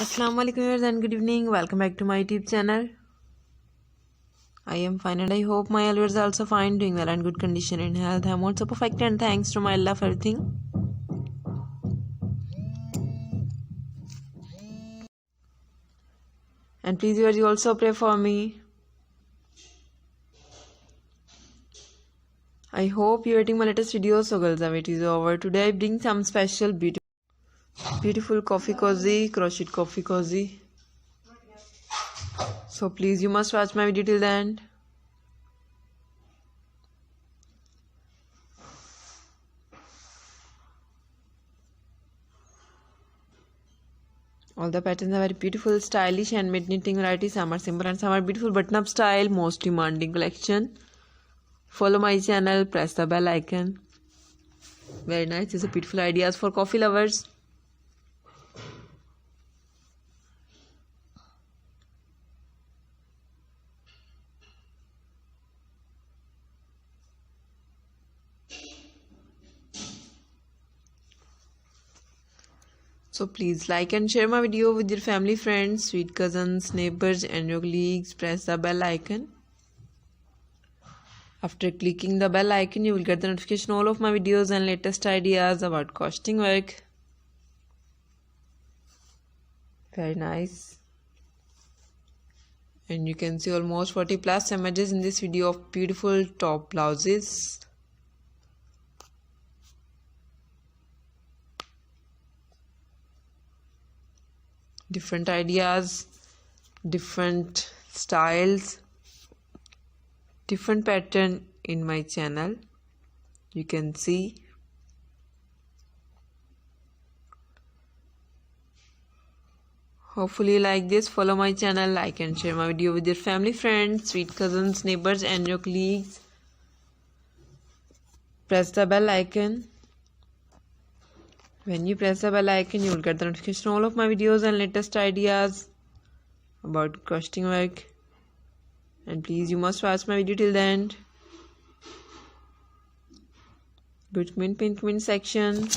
Assalamu alaikum viewers and good evening. Welcome back to my YouTube channel. I am fine and I hope my viewers are also fine, doing well and good condition in health. I am also perfect and thanks to my Allah for everything. And please viewers, you also pray for me. I hope you are getting my latest video. So girls, the wait is over. Today I bring some special beautiful coffee cozy, crochet coffee cozy. So please you must watch my video till the end. All the patterns are very beautiful, stylish handmade knitting varieties. Some are simple and some are beautiful button-up style, most demanding collection. Follow my channel, press the bell icon. Very nice. These are beautiful ideas for coffee lovers. So please like and share my video with your family, friends, sweet cousins, neighbors and your colleagues. Press the bell icon. After clicking the bell icon, you will get the notification all of my videos and latest ideas about crochet work. Very nice. And you can see almost 40 plus images in this video of beautiful top blouses. Different ideas, different styles, different pattern in my channel. You can see. Hopefully you like this. Follow my channel, like and share my video with your family, friends, sweet cousins, neighbors and your colleagues. Press the bell icon. When you press the bell icon, you will get the notification all of my videos and latest ideas about crochet work. And please, you must watch my video till the end. Good comment section.